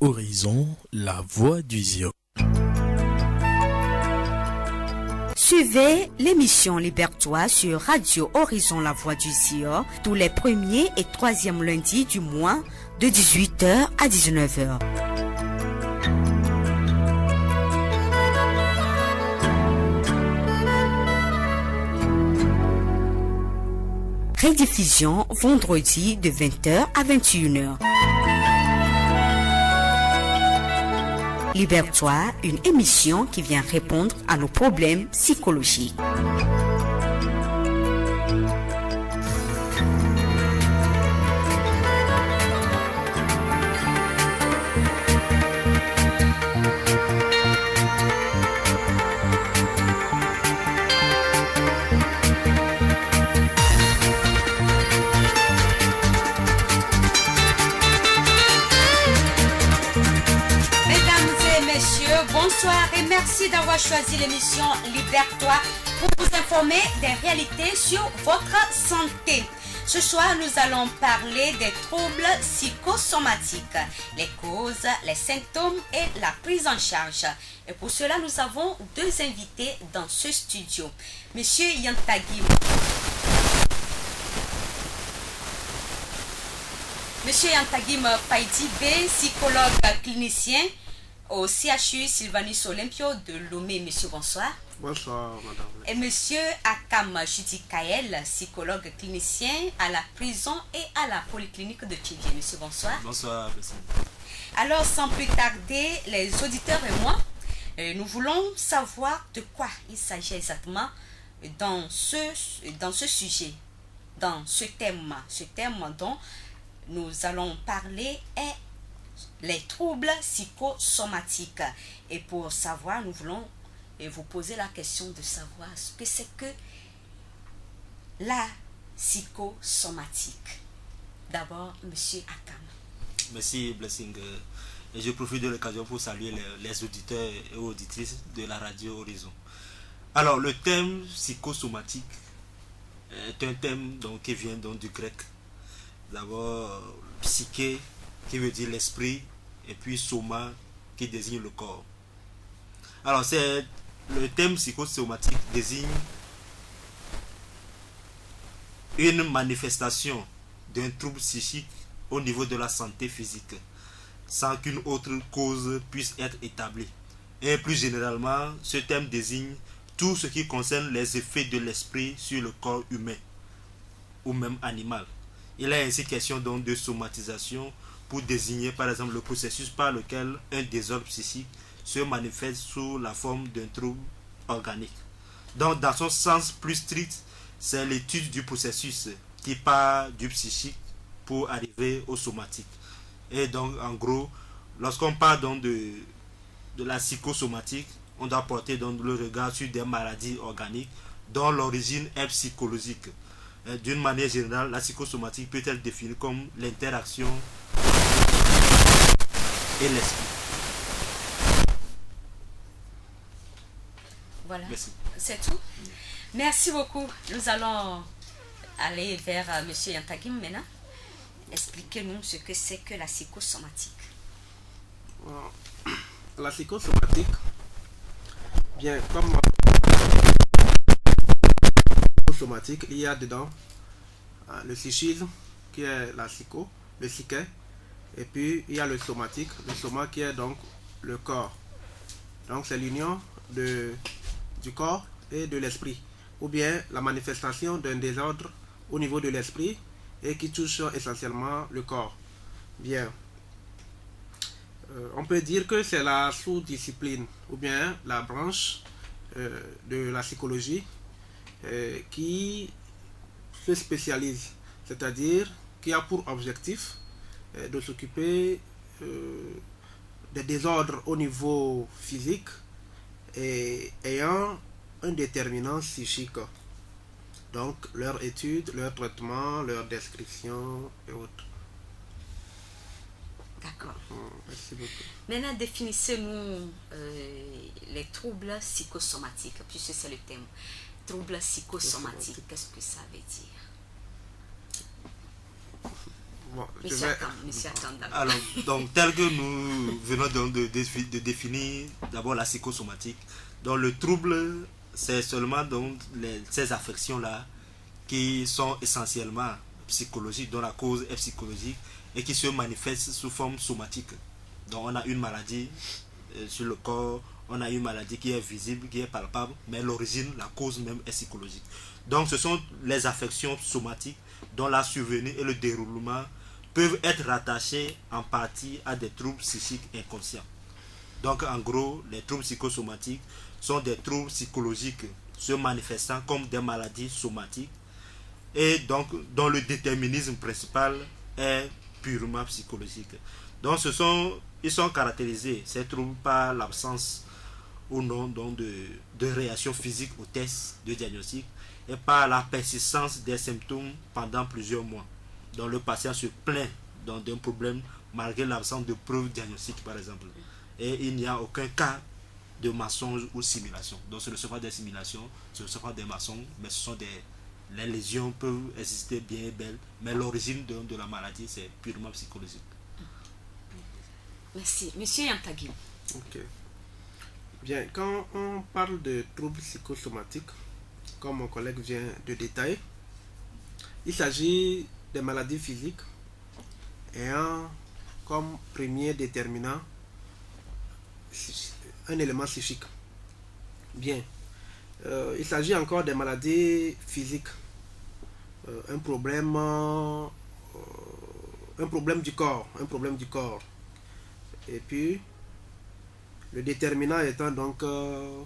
Horizon, la voix du Zio. Suivez l'émission Libertois sur Radio Horizon La Voix du Zion tous les premiers et troisièmes lundis du mois de 18h à 19h. Rediffusion vendredi de 20h à 21h. Libertois, une émission qui vient répondre à nos problèmes psychologiques. Bonsoir et merci d'avoir choisi l'émission Libertois pour vous informer des réalités sur votre santé. Ce soir, nous allons parler des troubles psychosomatiques, les causes, les symptômes et la prise en charge. Et pour cela, nous avons deux invités dans ce studio. Monsieur Yantagim. Monsieur Yantagim Païdibé, psychologue clinicien au CHU Sylvanus Olympio de Lomé. Monsieur, bonsoir. Bonsoir, madame. Et monsieur Akam Judikael, psychologue clinicien à la prison et à la polyclinique de Thiviers. Monsieur, bonsoir. Bonsoir, merci. Alors, sans plus tarder, les auditeurs et moi, nous voulons savoir de quoi il s'agit exactement dans ce sujet, dans ce thème. Ce thème dont nous allons parler est les troubles psychosomatiques. Et pour savoir, nous voulons vous poser la question de savoir ce que c'est que la psychosomatique. D'abord, monsieur Akam. Merci, Blessing. Et je profite de l'occasion pour saluer les auditeurs et auditrices de la radio Horizon. Alors, le thème psychosomatique est un thème donc, qui vient donc, du grec. D'abord, psyché, qui veut dire l'esprit, et puis soma, qui désigne le corps. Alors, le thème psychosomatique désigne une manifestation d'un trouble psychique au niveau de la santé physique, sans qu'une autre cause puisse être établie. Et plus généralement, ce thème désigne tout ce qui concerne les effets de l'esprit sur le corps humain, ou même animal. Il est ainsi question donc de somatisation pour désigner par exemple le processus par lequel un désordre psychique se manifeste sous la forme d'un trouble organique. Donc dans son sens plus strict, c'est l'étude du processus qui part du psychique pour arriver au somatique. Et donc en gros, lorsqu'on parle donc de la psychosomatique, on doit porter donc le regard sur des maladies organiques dont l'origine est psychologique. D'une manière générale, la psychosomatique peut être définie comme l'interaction et l'esprit. Voilà, merci. C'est tout. Merci beaucoup. Nous allons aller vers monsieur Yantagim maintenant. Expliquez-nous ce que c'est que la psychosomatique. La psychosomatique, bien comme somatique, il y a dedans le psychisme qui est la psycho, le psyché, et puis il y a le somatique, le soma qui est donc le corps. Donc c'est l'union du corps et de l'esprit, ou bien la manifestation d'un désordre au niveau de l'esprit et qui touche essentiellement le corps. Bien, on peut dire que c'est la sous-discipline ou bien la branche de la psychologie qui se spécialise, c'est-à-dire qui a pour objectif de s'occuper des désordres au niveau physique et ayant un déterminant psychique. Donc leur étude, leur traitement, leur description et autres. D'accord. Merci beaucoup. Maintenant, définissez-nous les troubles psychosomatiques, puisque c'est le thème. Troubles psychosomatiques, qu'est-ce que ça veut dire? Bon, Monsieur Akam, d'accord. Alors, donc, tel que nous venons donc de définir d'abord la psychosomatique, donc le trouble, c'est seulement donc ces affections-là qui sont essentiellement psychologiques, dont la cause est psychologique et qui se manifestent sous forme somatique. Donc, on a une maladie sur le corps, on a une maladie qui est visible, qui est palpable, mais l'origine, la cause même est psychologique. Donc, ce sont les affections somatiques dont la survenue et le déroulement peuvent être rattachés en partie à des troubles psychiques inconscients. Donc en gros, les troubles psychosomatiques sont des troubles psychologiques se manifestant comme des maladies somatiques et donc dont le déterminisme principal est purement psychologique. Donc ils sont caractérisés, ces troubles, par l'absence ou non donc de réaction physique aux tests de diagnostic et par la persistance des symptômes pendant plusieurs mois. Donc le patient se plaint d'un problème malgré l'absence de preuves diagnostiques par exemple. Et il n'y a aucun cas de mensonge ou simulation. Donc ce ne sont pas des simulations, ce ne sont pas des mensonges, mais ce sont les lésions peuvent exister bien et belles, mais l'origine de la maladie c'est purement psychologique. Merci. Monsieur Yantagui. Ok. Bien, quand on parle de troubles psychosomatiques, comme mon collègue vient de détailler, il s'agit des maladies physiques ayant comme premier déterminant un élément psychique. Bien, il s'agit encore des maladies physiques, un problème du corps, et puis le déterminant étant donc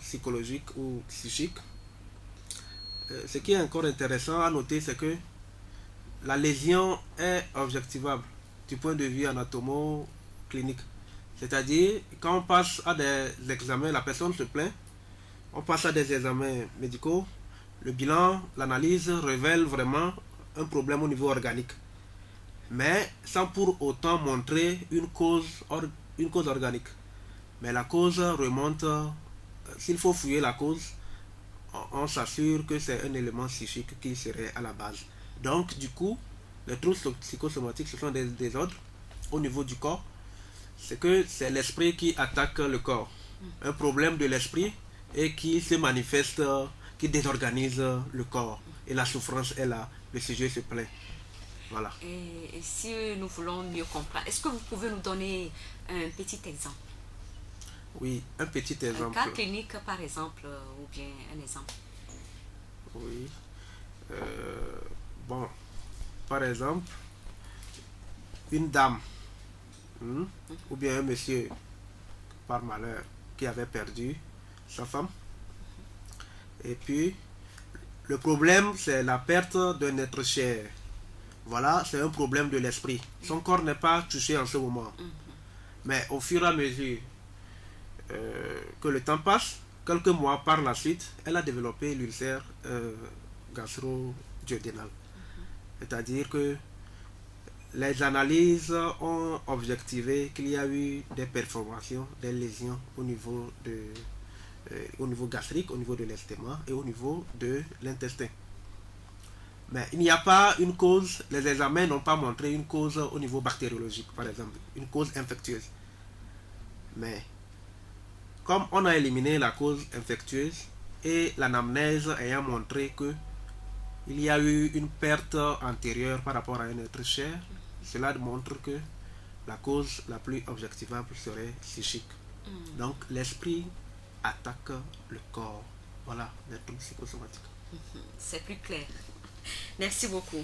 psychologique ou psychique. Ce qui est encore intéressant à noter, c'est que la lésion est objectivable du point de vue anatomo-clinique. C'est-à-dire, quand on passe à des examens, la personne se plaint, on passe à des examens médicaux, le bilan, l'analyse révèle vraiment un problème au niveau organique. Mais sans pour autant montrer une cause organique. Mais la cause remonte, s'il faut fouiller la cause, on s'assure que c'est un élément psychique qui serait à la base. Donc, du coup, les troubles psychosomatiques, ce sont des désordres au niveau du corps. C'est que c'est l'esprit qui attaque le corps. Un problème de l'esprit et qui se manifeste, qui désorganise le corps. Et la souffrance est là, le sujet se plaint. Voilà. Et si nous voulons mieux comprendre, est-ce que vous pouvez nous donner un petit exemple? Oui, un petit exemple. Un cas clinique, par exemple, ou bien un exemple. Oui. Bon, par exemple, une dame, ou bien un monsieur, par malheur, qui avait perdu sa femme. Et puis, le problème, c'est la perte d'un être cher. Voilà, c'est un problème de l'esprit. Son corps n'est pas touché en ce moment. Mais au fur et à mesure que le temps passe, quelques mois par la suite, elle a développé l'ulcère gastro-duodénal. C'est-à-dire que les analyses ont objectivé qu'il y a eu des performations, des lésions au niveau gastrique, au niveau de l'estomac et au niveau de l'intestin. Mais il n'y a pas une cause, les examens n'ont pas montré une cause au niveau bactériologique, par exemple, une cause infectieuse. Mais comme on a éliminé la cause infectieuse et l'anamnèse ayant montré que il y a eu une perte antérieure par rapport à un être cher, cela montre que la cause la plus objectivable serait psychique. Donc l'esprit attaque le corps. Voilà, les troubles psychosomatiques. C'est plus clair. Merci beaucoup.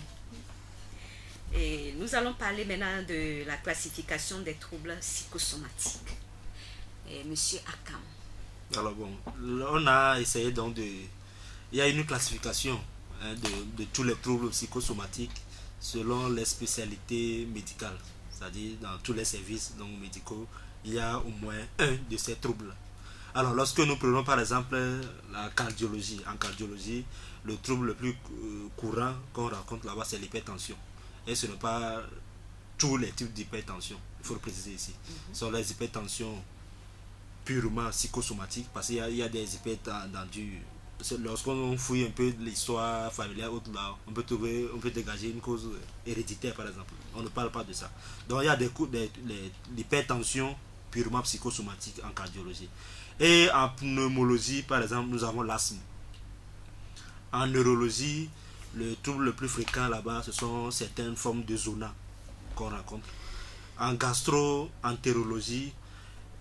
Et nous allons parler maintenant de la classification des troubles psychosomatiques. Et Monsieur Akam. Alors bon, on a essayé donc il y a une classification de tous les troubles psychosomatiques selon les spécialités médicales. C'est-à-dire dans tous les services donc, médicaux, il y a au moins un de ces troubles. Alors lorsque nous prenons par exemple la cardiologie, en cardiologie, le trouble le plus courant qu'on rencontre là-bas c'est l'hypertension. Et ce n'est pas tous les types d'hypertension, il faut le préciser ici. Ce sont les hypertensions purement psychosomatiques parce qu'il y a des hypertendus lorsqu'on fouille un peu l'histoire familiale, là, on peut dégager une cause héréditaire par exemple. On ne parle pas de ça. Donc il y a l'hypertension purement psychosomatique en cardiologie. Et en pneumologie, par exemple, nous avons l'asthme. En neurologie, le trouble le plus fréquent là-bas, ce sont certaines formes de zona qu'on rencontre. En gastro-entérologie,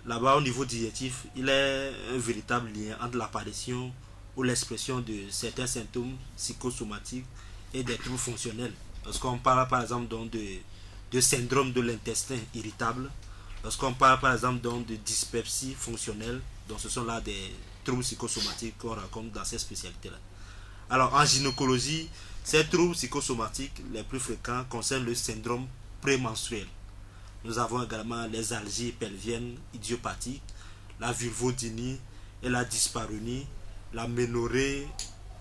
là-bas au niveau digestif, il y a un véritable lien entre l'apparition ou l'expression de certains symptômes psychosomatiques et des troubles fonctionnels. Lorsqu'on parle par exemple donc de syndrome de l'intestin irritable, lorsqu'on parle par exemple donc de dyspepsie fonctionnelle, donc ce sont là des troubles psychosomatiques qu'on rencontre dans ces spécialités-là. Alors en gynécologie, ces troubles psychosomatiques les plus fréquents concernent le syndrome prémenstruel. Nous avons également les algies pelviennes idiopathiques, la vulvodynie et la dyspareunie, la ménorrhée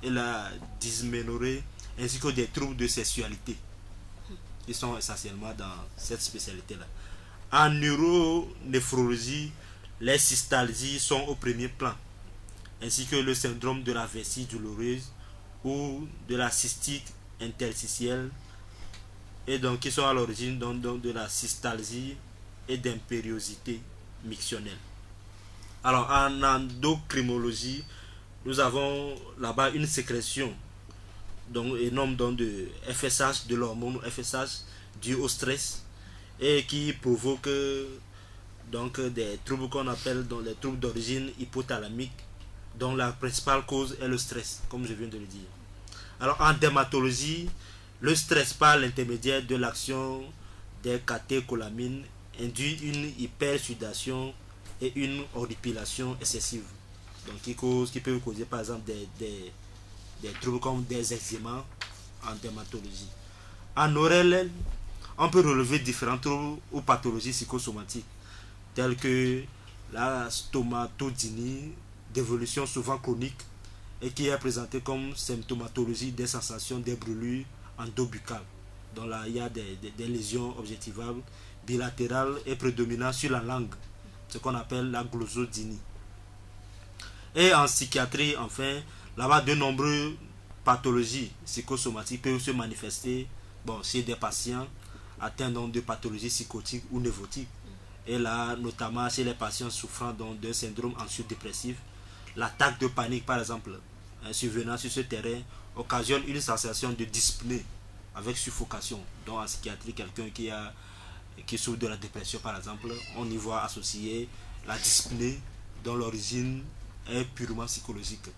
et la dysménorrhée, ainsi que des troubles de sexualité. Ils sont essentiellement dans cette spécialité-là. En neuronéphrologie, les cystalgies sont au premier plan, ainsi que le syndrome de la vessie douloureuse ou de la cystite interstitielle, et donc qui sont à l'origine donc de la cystalgie et d'impériosité mictionnelle. Alors en endocrinologie, nous avons là-bas une sécrétion donc énorme donc de FSH, de l'hormone FSH dû au stress, et qui provoque donc des troubles qu'on appelle donc les troubles d'origine hypothalamique, dont la principale cause est le stress, comme je viens de le dire. Alors en dermatologie, le stress par l'intermédiaire de l'action des catécholamines induit une hypersudation et une horripilation excessive, donc qui peut causer par exemple des troubles comme des eczémas en dermatologie. En ORL, on peut relever différents troubles ou pathologies psychosomatiques telles que la stomatodynie d'évolution souvent chronique et qui est présentée comme symptomatologie des sensations des brûlures endobuccales. Donc là, il y a des lésions objectivables bilatérales et prédominantes sur la langue, ce qu'on appelle la glossodynie. Et en psychiatrie, enfin, là-bas, de nombreuses pathologies psychosomatiques peuvent se manifester chez des patients atteints de pathologies psychotiques ou névrotiques. Et là, notamment chez les patients souffrant d'un syndrome anxio-dépressif, l'attaque de panique, par exemple, survenant sur ce terrain, occasionne une sensation de dyspnée avec suffocation. Donc en psychiatrie, quelqu'un qui souffre de la dépression, par exemple, on y voit associer la dyspnée dont l'origine est purement psychologique.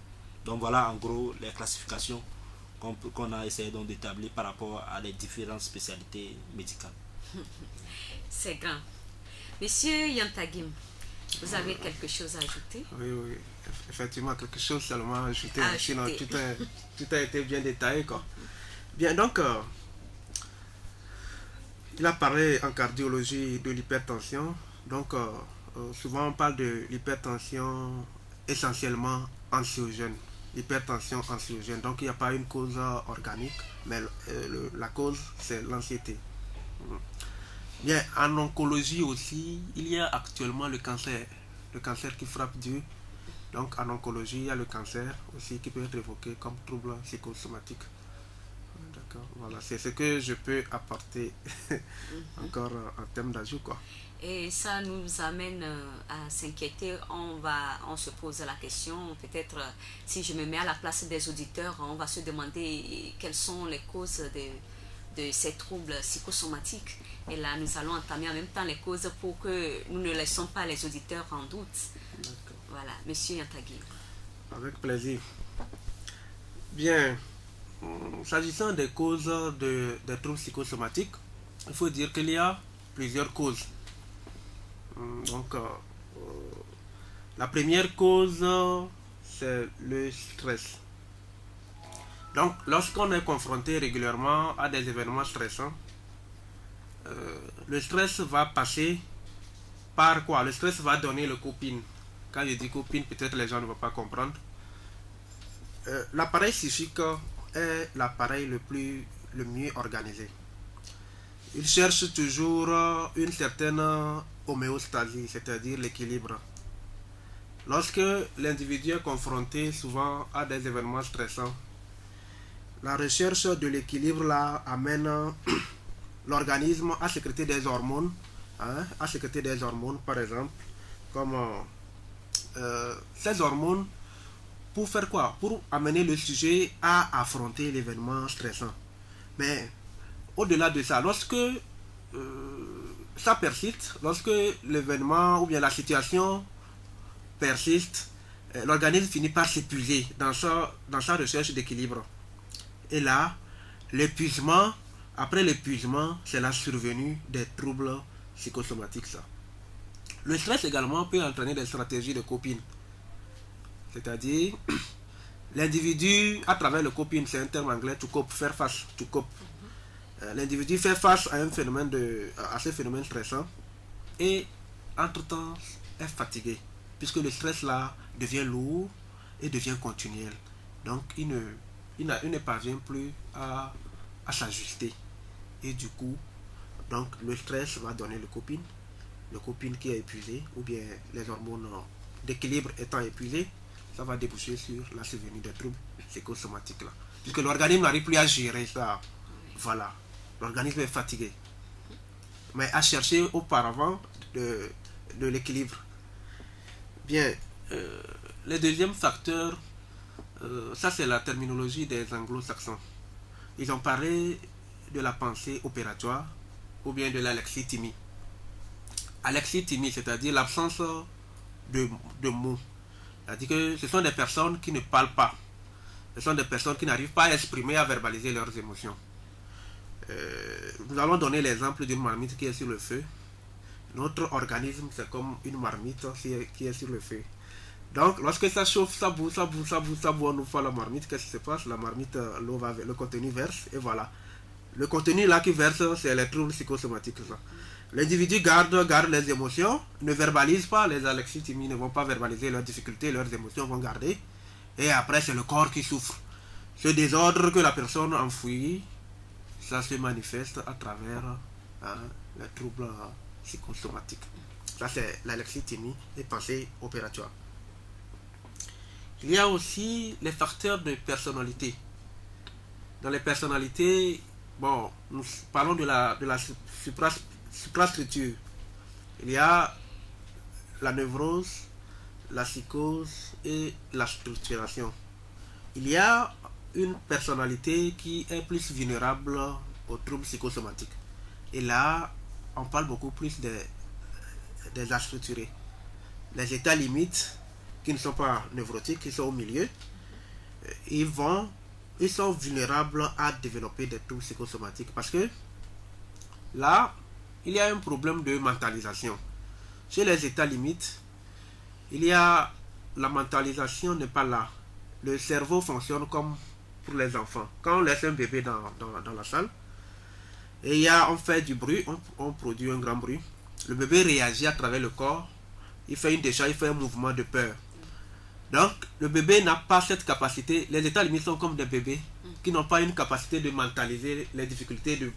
Donc voilà en gros les classifications qu'on a essayé d'établir par rapport à les différentes spécialités médicales. C'est grand. Monsieur Yantagim, vous avez quelque chose à ajouter? Oui, effectivement, quelque chose seulement à ajouter. Sinon, tout a été bien détaillé, quoi. Bien, donc, il a parlé en cardiologie de l'hypertension. Donc, souvent on parle de l'hypertension essentiellement anxiogène. L'hypertension anxiogène. Donc, il n'y a pas une cause organique, mais la cause, c'est l'anxiété. Bien, en oncologie aussi, il y a actuellement le cancer qui frappe Dieu. Donc en oncologie, il y a le cancer aussi qui peut être évoqué comme trouble psychosomatique. D'accord, voilà, c'est ce que je peux apporter encore en termes d'ajout, quoi. Et ça nous amène à s'inquiéter. On se pose la question, peut-être si je me mets à la place des auditeurs, on va se demander quelles sont les causes de ces troubles psychosomatiques. Et là, nous allons entamer en même temps les causes pour que nous ne laissons pas les auditeurs en doute. D'accord. Voilà, monsieur Yantagui. Avec plaisir. Bien, s'agissant des causes des troubles psychosomatiques, il faut dire qu'il y a plusieurs causes. Donc, la première cause, c'est le stress. Donc, lorsqu'on est confronté régulièrement à des événements stressants, le stress va passer par quoi? Le stress va donner le copine. Quand je dis copine, peut-être les gens ne vont pas comprendre. L'appareil psychique est l'appareil le mieux organisé. Il cherche toujours une certaine homéostasie, c'est-à-dire l'équilibre. lorsque l'individu est confronté souvent à des événements stressants, la recherche de l'équilibre là amène l'organisme à sécréter des hormones, par exemple, comme ces hormones, pour faire quoi? Pour amener le sujet à affronter l'événement stressant. Mais au-delà de ça, lorsque ça persiste, lorsque l'événement ou bien la situation persiste, l'organisme finit par s'épuiser dans sa recherche d'équilibre. Et là, après l'épuisement, c'est la survenue des troubles psychosomatiques. Ça. Le stress également peut entraîner des stratégies de coping. C'est-à-dire, l'individu, à travers le coping, c'est un terme anglais, to cope, faire face, to cope. L'individu fait face à ce phénomène stressant et, entre-temps, est fatigué, puisque le stress là devient lourd et devient continuel. Donc, il ne parvient plus à s'ajuster. Et du coup, donc, le stress va donner le coping qui est épuisé, ou bien les hormones d'équilibre étant épuisées, ça va déboucher sur la survenue des troubles psychosomatiques là. Puisque l'organisme n'arrive plus à gérer ça. Voilà. L'organisme est fatigué. Mais à chercher auparavant de l'équilibre. Bien, le deuxième facteur, ça c'est la terminologie des anglo-saxons. Ils ont parlé de la pensée opératoire ou bien de l'alexithymie. Alexithymie, c'est-à-dire l'absence de mots. C'est-à-dire que ce sont des personnes qui ne parlent pas. Ce sont des personnes qui n'arrivent pas à exprimer, à verbaliser leurs émotions. Nous allons donner l'exemple d'une marmite qui est sur le feu. Notre organisme, c'est comme une marmite qui est sur le feu. Donc, lorsque ça chauffe, ça boue, on ouvre la marmite, qu'est-ce qui se passe? La marmite, le contenu verse, et voilà. Le contenu là qui verse, c'est les troubles psychosomatiques. L'individu garde les émotions, ne verbalise pas, les alexithymies ne vont pas verbaliser leurs difficultés, leurs émotions vont garder. Et après, c'est le corps qui souffre. Ce désordre que la personne enfouit, ça se manifeste à travers les troubles psychosomatiques. Ça, c'est l'alexithymie et pensée opératoire. Il y a aussi les facteurs de personnalité. Dans les personnalités, bon, nous parlons de la suprastructure. Il y a la névrose, la psychose et la structuration. Il y a une personnalité qui est plus vulnérable aux troubles psychosomatiques. Et là, on parle beaucoup plus des astructurés. Les états limites, qui ne sont pas névrotiques, qui sont au milieu, ils sont vulnérables à développer des troubles psychosomatiques parce que là, il y a un problème de mentalisation. Chez les états limites, la mentalisation n'est pas là. Le cerveau fonctionne comme pour les enfants. Quand on laisse un bébé dans la salle, et on fait du bruit, on produit un grand bruit, le bébé réagit à travers le corps, il fait une décharge, il fait un mouvement de peur. Donc, le bébé n'a pas cette capacité. Les états limites sont comme des bébés qui n'ont pas une capacité de mentaliser les difficultés, de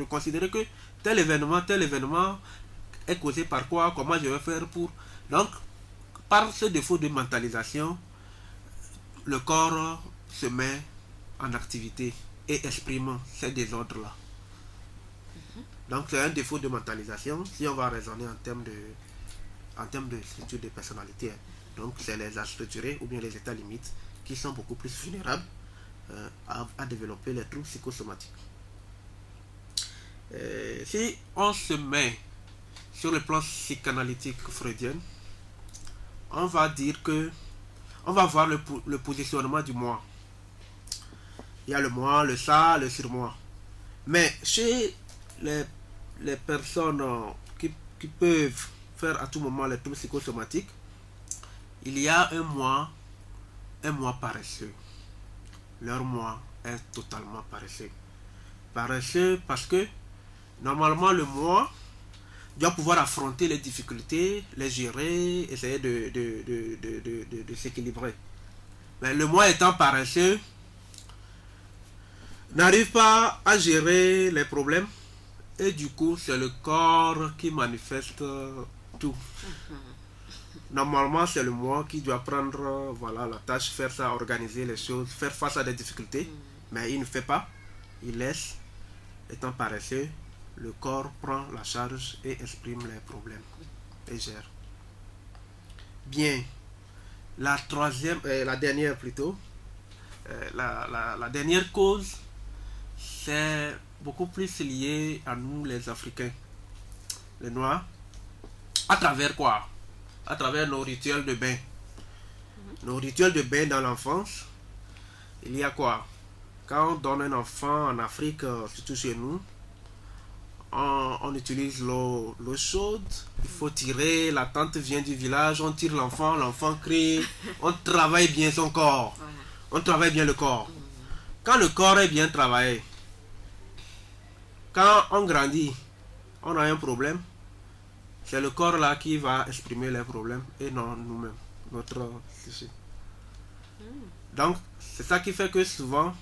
considérer que tel événement est causé par quoi, comment je vais faire pour... Donc, par ce défaut de mentalisation, le corps se met en activité et exprime ces désordres-là. Donc, c'est un défaut de mentalisation si on va raisonner en termes de structure de personnalité. Donc, c'est les astructurés ou bien les états limites qui sont beaucoup plus vulnérables à développer les troubles psychosomatiques. Si on se met sur le plan psychanalytique freudien, on va voir le positionnement du moi. Il y a le moi, le ça, le surmoi. Mais chez les personnes qui peuvent faire à tout moment les troubles psychosomatiques, il y a un moi paresseux. Leur moi est totalement paresseux. Paresseux parce que normalement le moi doit pouvoir affronter les difficultés, les gérer, essayer de s'équilibrer. Mais le moi étant paresseux, n'arrive pas à gérer les problèmes et du coup c'est le corps qui manifeste tout. Normalement, c'est le moi qui doit prendre voilà, la tâche, faire ça, organiser les choses, faire face à des difficultés. Mais il ne fait pas. Il laisse, étant paresseux, le corps prend la charge et exprime les problèmes et gère. Bien, la dernière plutôt, la dernière cause, c'est beaucoup plus lié à nous les Africains, les Noirs. À travers quoi? À travers nos rituels de bain. Nos rituels de bain dans l'enfance, il y a quoi? Quand on donne un enfant en Afrique, surtout chez nous, on utilise l'eau chaude, il faut tirer, la tante vient du village, on tire l'enfant crie, on travaille bien son corps, on travaille bien le corps. Quand le corps est bien travaillé, quand on grandit, on a un problème, c'est le corps là qui va exprimer les problèmes et non nous-mêmes, notre psyché. Donc, c'est ça qui fait que souvent,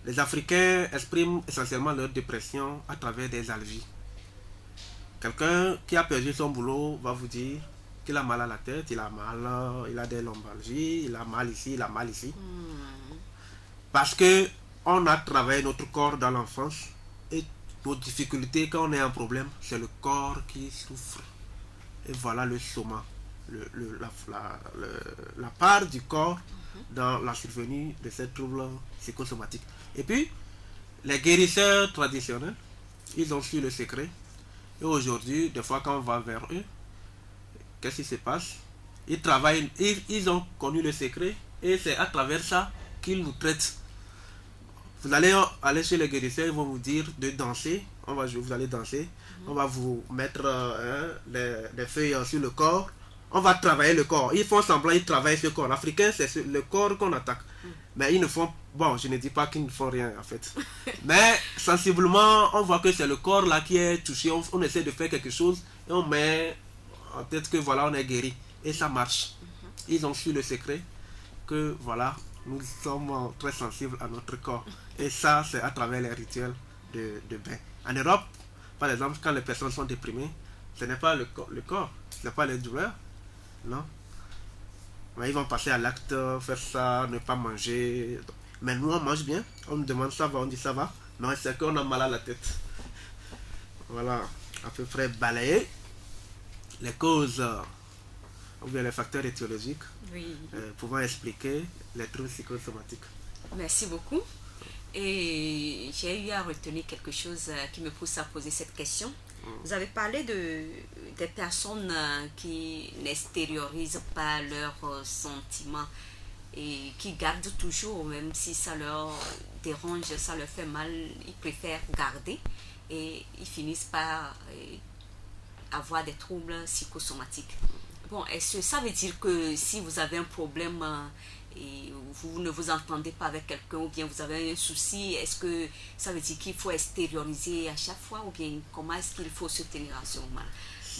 les Africains expriment essentiellement leur dépression à travers des algies. Quelqu'un qui a perdu son boulot va vous dire qu'il a mal à la tête, il a des lombalgies, il a mal ici, il a mal ici. Parce que on a travaillé notre corps dans l'enfance et nos difficultés quand on est en problème, c'est le corps qui souffre. Et voilà le soma, la part du corps dans la survenue de ces troubles psychosomatiques. Et puis, les guérisseurs traditionnels, ils ont su le secret. Et aujourd'hui, des fois quand on va vers eux, qu'est-ce qui se passe? Ils travaillent, ils ont connu le secret et c'est à travers ça qu'ils nous traitent. Vous allez aller chez les guérisseurs, ils vont vous dire de danser. Vous allez danser. On va vous mettre des feuilles sur le corps. On va travailler le corps. Ils font semblant, ils travaillent ce corps. L'Africain, c'est le corps qu'on attaque. Mais ils ne font... Bon, je ne dis pas qu'ils ne font rien, en fait. Mais, sensiblement, on voit que c'est le corps là qui est touché. On essaie de faire quelque chose et on met en tête que voilà, on est guéri. Et ça marche. Ils ont su le secret que, voilà, nous sommes très sensibles à notre corps. Et ça, c'est à travers les rituels de bain. En Europe, par exemple, quand les personnes sont déprimées, ce n'est pas le corps, ce n'est pas les douleurs. Non. Mais ils vont passer à l'acte, faire ça, ne pas manger. Mais nous, on mange bien. On nous demande ça va, on dit ça va. Mais c'est qu'on a mal à la tête. Voilà, à peu près balayer les causes ou bien les facteurs étiologiques pouvant expliquer les troubles psychosomatiques. Merci beaucoup. Et j'ai eu à retenir quelque chose qui me pousse à poser cette question. Vous avez parlé des personnes qui n'extériorisent pas leurs sentiments et qui gardent toujours, même si ça leur dérange, ça leur fait mal, ils préfèrent garder et ils finissent par avoir des troubles psychosomatiques. Bon, est-ce que ça veut dire que si vous avez un problème et vous ne vous entendez pas avec quelqu'un ou bien vous avez un souci, est-ce que ça veut dire qu'il faut extérioriser à chaque fois ou bien comment est-ce qu'il faut se tenir à ce moment?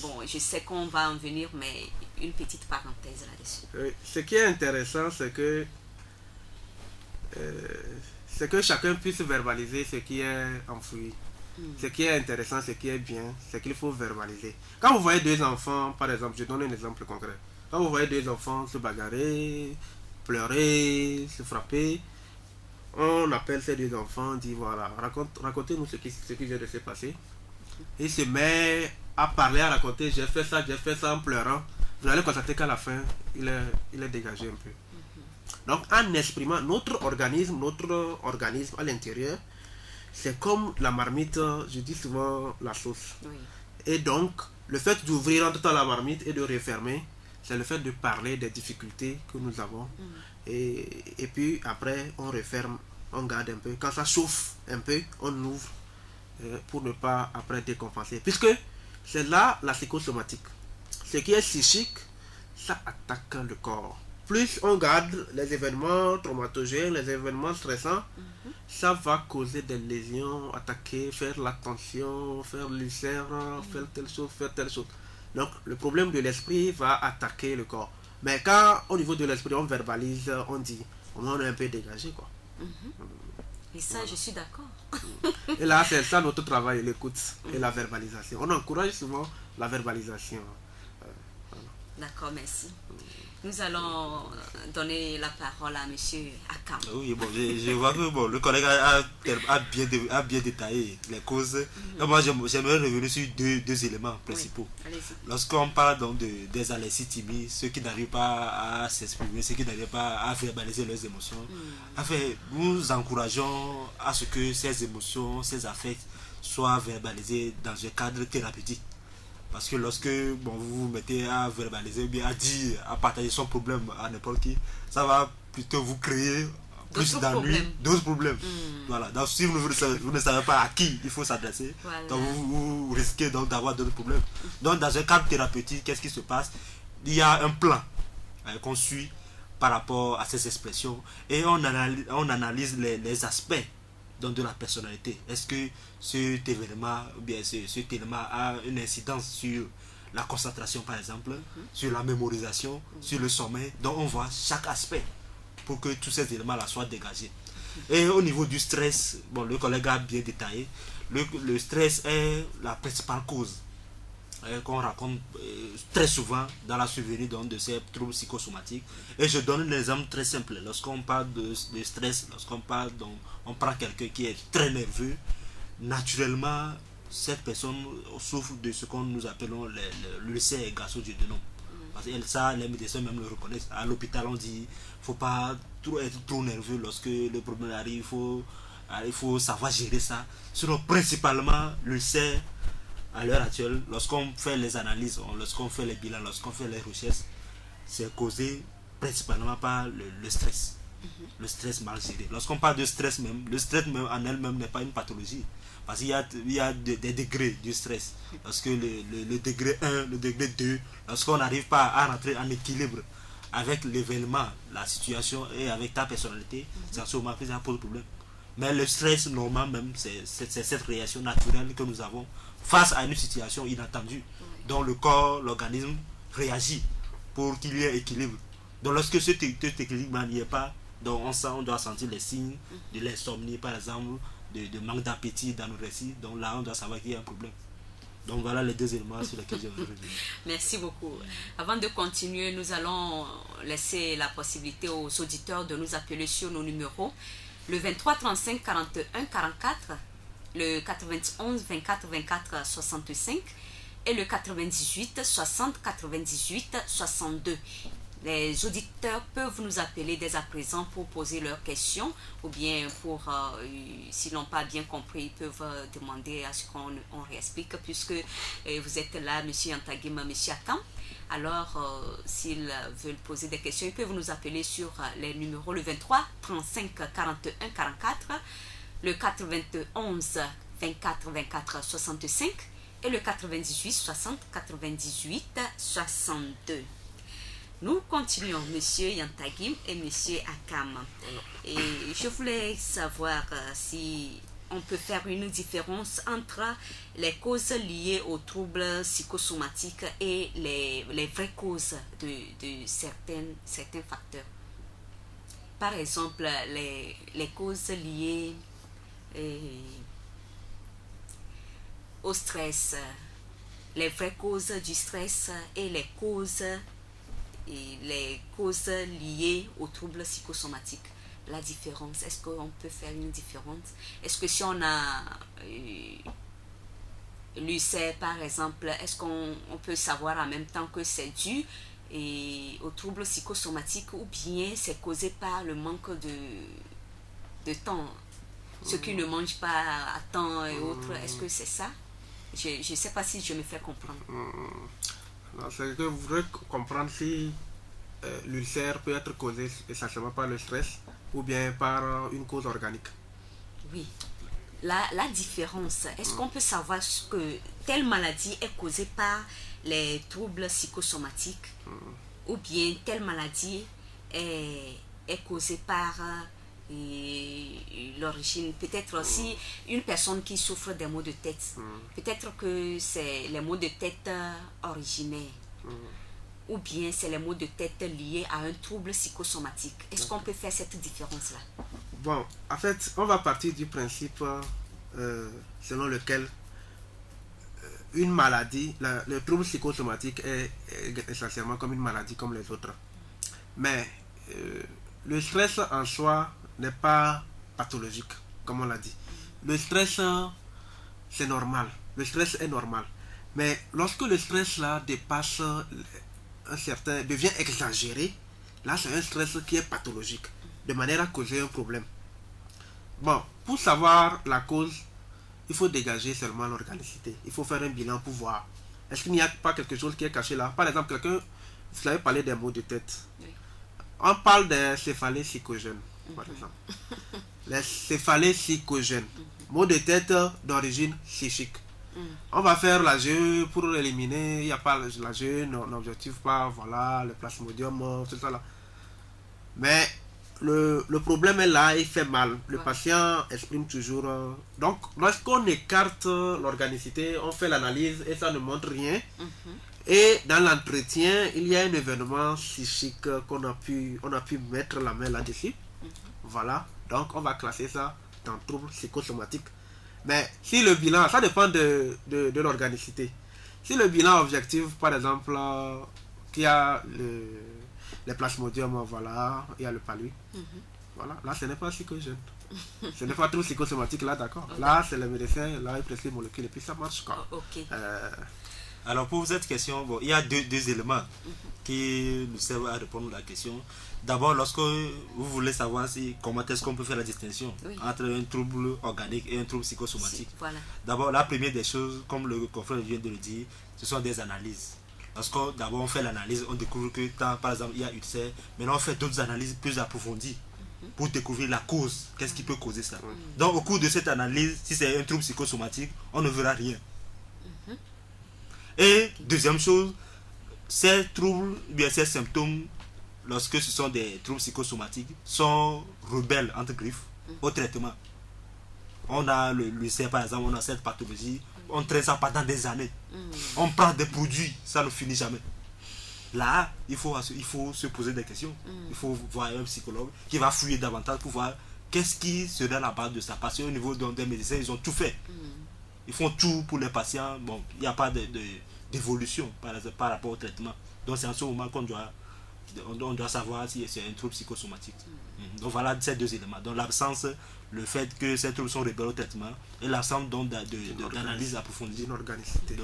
Bon, je sais qu'on va en venir, mais une petite parenthèse là-dessus. Ce qui est intéressant, c'est que chacun puisse verbaliser ce qui est enfoui. Ce qui est intéressant, ce qui est bien, c'est qu'il faut verbaliser. Quand vous voyez deux enfants, par exemple, je donne un exemple concret. Quand vous voyez deux enfants se bagarrer, pleurer, se frapper, on appelle ces deux enfants, on dit voilà, racontez-nous ce qui vient de se passer. Il se met à parler, à raconter, j'ai fait ça en pleurant. Vous allez constater qu'à la fin, il est dégagé un peu. Donc en exprimant notre organisme à l'intérieur, c'est comme la marmite, je dis souvent la sauce. Et donc, le fait d'ouvrir entre temps la marmite et de refermer, c'est le fait de parler des difficultés que nous avons. Et puis après, on referme, on garde un peu. Quand ça chauffe un peu, on ouvre pour ne pas après décompenser. Puisque c'est là la psychosomatique. Ce qui est psychique, ça attaque le corps. Plus on garde les événements traumatogènes, les événements stressants, ça va causer des lésions, attaquer, faire la tension, faire l'ulcère, faire telle chose. Donc le problème de l'esprit va attaquer le corps. Mais quand au niveau de l'esprit on verbalise, on dit, on est un peu dégagé quoi. Et ça, je suis d'accord. Et là, c'est ça notre travail, l'écoute et la verbalisation. On encourage souvent la verbalisation. D'accord, merci. Nous allons donner la parole à M. Akam. Oui, bon, je vois que bon, le collègue a bien détaillé les causes. Donc, moi, j'aimerais revenir sur deux éléments principaux. Oui, allez-y. Lorsqu'on parle donc des alexis timides, ceux qui n'arrivent pas à s'exprimer, ceux qui n'arrivent pas à verbaliser leurs émotions, enfin, nous encourageons à ce que ces émotions, ces affects soient verbalisés dans un cadre thérapeutique. Parce que lorsque bon, vous vous mettez à verbaliser ou bien à dire, à partager son problème à n'importe qui, ça va plutôt vous créer plus d'ennuis, d'autres problèmes. Voilà. Donc si vous ne savez pas à qui il faut s'adresser, Voilà. donc vous risquez donc d'avoir d'autres problèmes. Donc dans un cadre thérapeutique, qu'est-ce qui se passe? Il y a un plan qu'on suit par rapport à ces expressions et on analyse les aspects donc de la personnalité. Est-ce que cet événement, ou bien cet élément a une incidence sur la concentration par exemple, sur la mémorisation, sur le sommeil? Donc on voit chaque aspect pour que tous ces éléments-là soient dégagés. Et au niveau du stress, bon, le collègue a bien détaillé, le stress est la principale cause qu'on raconte très souvent dans la survenue de ces troubles psychosomatiques. Et je donne un exemple très simple. Lorsqu'on parle de stress, lorsqu'on parle, donc, on prend quelqu'un qui est très nerveux, naturellement, cette personne souffre de ce que nous appelons l'ulcère gastro-duodénal. Parce que ça, les médecins même le reconnaissent. À l'hôpital, on dit il ne faut pas être trop nerveux lorsque le problème arrive. Il faut savoir gérer ça. Sinon, principalement, l'ulcère, à l'heure actuelle, lorsqu'on fait les analyses, lorsqu'on fait les bilans, lorsqu'on fait les recherches, c'est causé principalement par le stress. Le stress mal géré. Lorsqu'on parle de stress même, le stress même en elle-même n'est pas une pathologie. Parce qu'il y a des degrés du stress. Lorsque le degré 1, le degré 2, lorsqu'on n'arrive pas à rentrer en équilibre avec l'événement, la situation et avec ta personnalité, c'est sûrement que ça pose problème. Mais le stress normal même, c'est cette réaction naturelle que nous avons face à une situation inattendue dont le corps, l'organisme réagit pour qu'il y ait équilibre. Donc lorsque cet équilibre n'y est pas, donc on doit sentir les signes de l'insomnie par exemple, de manque d'appétit dans nos récits. Donc là on doit savoir qu'il y a un problème. Donc voilà les deux éléments sur lesquels je vais revenir. Merci beaucoup. Avant de continuer, nous allons laisser la possibilité aux auditeurs de nous appeler sur nos numéros. Le 23 35 41 44, le 91 24 24 65 et le 98 60 98 62. Les auditeurs peuvent nous appeler dès à présent pour poser leurs questions ou bien pour, s'ils n'ont pas bien compris, ils peuvent demander à ce qu'on réexplique puisque vous êtes là, M. Yantagim, M. Akam. Alors, s'ils veulent poser des questions, ils peuvent nous appeler sur les numéros le 23 35 41 44, le 91 24 24 65 et le 98 60 98 62. Nous continuons, M. Yantagim et M. Akam. Et je voulais savoir si on peut faire une différence entre les causes liées aux troubles psychosomatiques et les vraies causes de certains facteurs. Par exemple, les causes liées au stress, les vraies causes du stress et les causes liées aux troubles psychosomatiques. La différence, est-ce qu'on peut faire une différence? Est-ce que si on a l'ulcère par exemple, est-ce qu'on peut savoir en même temps que c'est dû aux troubles psychosomatiques ou bien c'est causé par le manque de temps, ceux qui ne mangent pas à temps et autres, est-ce que c'est ça? Je ne sais pas si je me fais comprendre. C'est que vous voudrez comprendre si l'ulcère peut être causé essentiellement par le stress ou bien par une cause organique. Oui. La différence, est-ce qu'on peut savoir que telle maladie est causée par les troubles psychosomatiques ou bien telle maladie est causée par l'origine? Peut-être aussi une personne qui souffre des maux de tête, peut-être que c'est les maux de tête originaires ou bien c'est les maux de tête liés à un trouble psychosomatique. Est-ce qu'on peut faire cette différence-là? Bon, en fait, on va partir du principe selon lequel une maladie, le trouble psychosomatique est essentiellement comme une maladie comme les autres. Mais le stress en soi n'est pas pathologique, comme on l'a dit. Le stress, c'est normal. Le stress est normal. Mais lorsque le stress là dépasse un certain, devient exagéré, là c'est un stress qui est pathologique, de manière à causer un problème. Bon, pour savoir la cause, il faut dégager seulement l'organicité. Il faut faire un bilan pour voir. Est-ce qu'il n'y a pas quelque chose qui est caché là? Par exemple, vous avez parlé des maux de tête. Oui. On parle des céphalées psychogènes, par exemple. Les céphalées psychogènes. Maux de tête d'origine psychique. On va faire la GE pour éliminer, il n'y a pas la GE, n'objective pas, voilà, le plasmodium, tout ça là. Mais le problème est là, il fait mal. Le patient exprime toujours. Donc, lorsqu'on écarte l'organicité, on fait l'analyse et ça ne montre rien. Et dans l'entretien, il y a un événement psychique qu'on a pu mettre la main là-dessus. Voilà, donc on va classer ça dans trouble psychosomatique. Mais si le bilan, ça dépend de l'organicité. Si le bilan objectif, par exemple, qu'il y a les plasmodiums, voilà, il y a le palud, voilà, là ce n'est pas psychogène. Ce n'est pas trouble psychosomatique, là d'accord. Okay. Là c'est le médecin, là il prescrit molécule et puis ça marche quoi. Okay. Alors pour cette question, bon, il y a deux éléments qui nous servent à répondre à la question. D'abord, lorsque vous voulez savoir comment est-ce qu'on peut faire la distinction entre un trouble organique et un trouble psychosomatique. Voilà. D'abord, la première des choses, comme le confrère vient de le dire, ce sont des analyses. Lorsqu'on d'abord on fait l'analyse, on découvre que par exemple il y a ulcère, maintenant on fait d'autres analyses plus approfondies pour découvrir la cause, qu'est-ce qui peut causer ça. Donc au cours de cette analyse, si c'est un trouble psychosomatique, on ne verra rien. Et deuxième chose, ces troubles, bien ces symptômes, lorsque ce sont des troubles psychosomatiques, sont rebelles entre griffes au traitement. On a l'ulcère par exemple, on a cette pathologie, on traite ça pendant des années. On prend des produits, ça ne finit jamais. Là, il faut se poser des questions. Il faut voir un psychologue qui va fouiller davantage pour voir qu'est-ce qui serait la base de ça. Parce qu'au niveau des médecins, ils ont tout fait. Ils font tout pour les patients. Bon, il n'y a pas d'évolution par rapport au traitement. Donc c'est en ce moment qu'on doit savoir si c'est un trouble psychosomatique. Donc voilà ces deux éléments. Donc l'absence, le fait que ces troubles sont rebelles au traitement et l'absence d'analyse approfondie de l'organicité.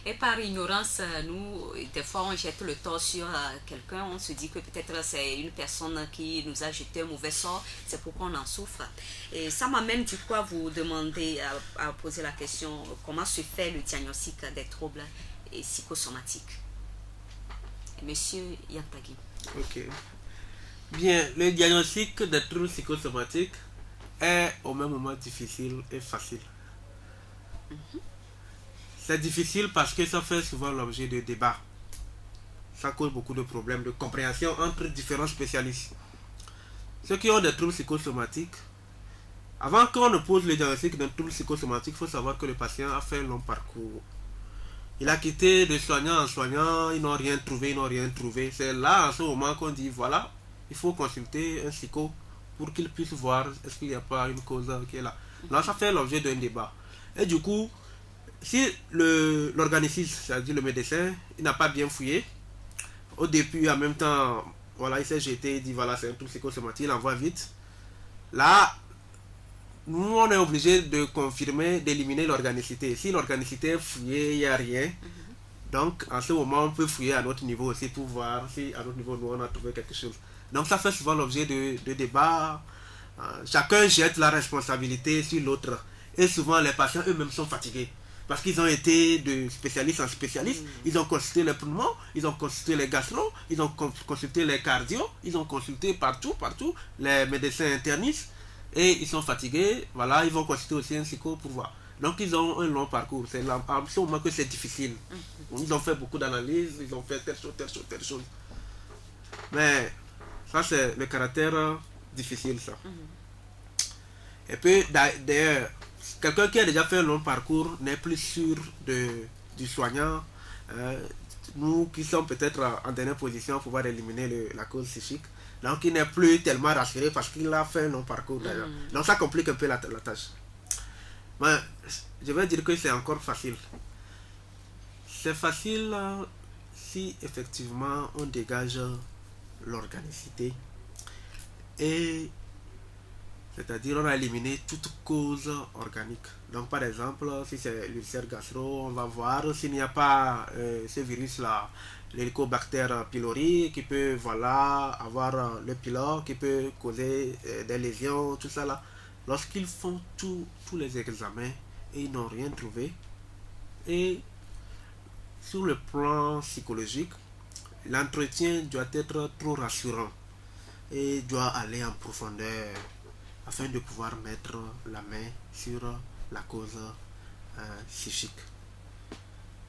Et par ignorance, nous, des fois, on jette le tort sur quelqu'un, on se dit que peut-être c'est une personne qui nous a jeté un mauvais sort, c'est pourquoi on en souffre. Et ça m'amène du coup à vous demander, à poser la question, comment se fait le diagnostic des troubles psychosomatiques? Monsieur Yantagui. Ok. Bien, le diagnostic des troubles psychosomatiques est au même moment difficile et facile. C'est difficile parce que ça fait souvent l'objet de débats. Ça cause beaucoup de problèmes de compréhension entre différents spécialistes. Ceux qui ont des troubles psychosomatiques, avant qu'on ne pose le diagnostic d'un trouble psychosomatique, il faut savoir que le patient a fait un long parcours. Il a quitté de soignant en soignant, ils n'ont rien trouvé. C'est là, en ce moment, qu'on dit, voilà, il faut consulter un psycho pour qu'il puisse voir est-ce qu'il n'y a pas une cause qui est là. Là, ça fait l'objet d'un débat. Et du coup, si l'organiciste, c'est-à-dire le médecin, il n'a pas bien fouillé, au début, en même temps, voilà, il s'est jeté, il dit, voilà, c'est un trouble psychosomatique, il envoie vite. Là, nous, on est obligé de confirmer, d'éliminer l'organicité. Si l'organicité est fouillée, il n'y a rien. Donc, en ce moment, on peut fouiller à notre niveau aussi pour voir si, à notre niveau, nous, on a trouvé quelque chose. Donc, ça fait souvent l'objet de débats. Chacun jette la responsabilité sur l'autre. Et souvent, les patients eux-mêmes sont fatigués. Parce qu'ils ont été de spécialiste en spécialiste. Ils ont consulté les poumons, ils ont consulté les gastro, ils ont consulté les cardio, ils ont consulté partout, les médecins internistes. Et ils sont fatigués, voilà, ils vont consulter aussi un psycho pour voir. Donc ils ont un long parcours, c'est à ce moment que c'est difficile. Ils ont fait beaucoup d'analyses, ils ont fait telle chose. Mais ça c'est le caractère difficile ça. Et puis d'ailleurs, quelqu'un qui a déjà fait un long parcours n'est plus sûr du soignant. Nous qui sommes peut-être en dernière position pour pouvoir éliminer la cause psychique. Donc il n'est plus tellement rassuré parce qu'il a fait un long parcours d'ailleurs. Donc ça complique un peu la tâche. Ouais, je vais dire que c'est encore facile. C'est facile si effectivement on dégage l'organicité et c'est-à-dire on a éliminé toute cause organique. Donc par exemple, si c'est l'ulcère gastro, on va voir s'il n'y a pas ce virus-là, l'hélicobacter pylori qui peut avoir le pylore, qui peut causer des lésions, tout ça là. Lorsqu'ils font tous les examens et ils n'ont rien trouvé, et sur le plan psychologique, l'entretien doit être trop rassurant et doit aller en profondeur afin de pouvoir mettre la main sur la cause psychique.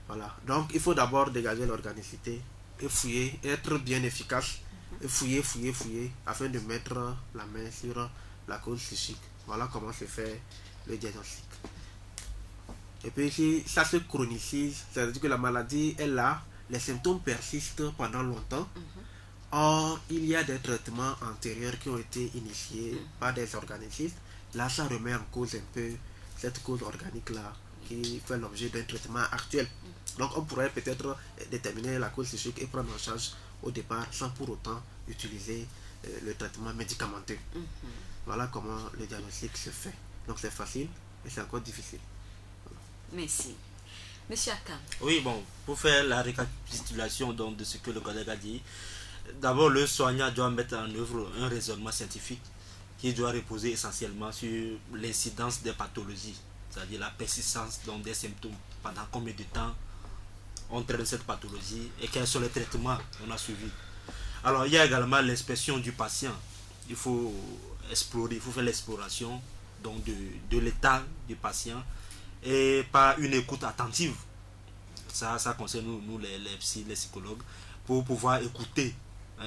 Voilà. Donc il faut d'abord dégager l'organicité et fouiller, être bien efficace et fouiller afin de mettre la main sur la cause psychique. Voilà comment se fait le diagnostic. Et puis si ça se chronicise, c'est-à-dire que la maladie est là, les symptômes persistent pendant longtemps. Or, il y a des traitements antérieurs qui ont été initiés par des organicistes. Là, ça remet en cause un peu cette cause organique-là qui fait l'objet d'un traitement actuel. Donc, on pourrait peut-être déterminer la cause psychique et prendre en charge au départ sans pour autant utiliser le traitement médicamenteux. Voilà comment le diagnostic se fait. Donc, c'est facile, mais c'est encore difficile. Merci. Monsieur Akam. Oui, bon, pour faire la récapitulation donc, de ce que le collègue a dit, d'abord le soignant doit mettre en œuvre un raisonnement scientifique qui doit reposer essentiellement sur l'incidence des pathologies, c'est-à-dire la persistance donc, des symptômes, pendant combien de temps on traite cette pathologie et quels sont les traitements qu'on a suivis. Alors il y a également l'inspection du patient. Il faut explorer, il faut faire l'exploration donc de l'état du patient et par une écoute attentive. Ça concerne nous les psychologues, pour pouvoir écouter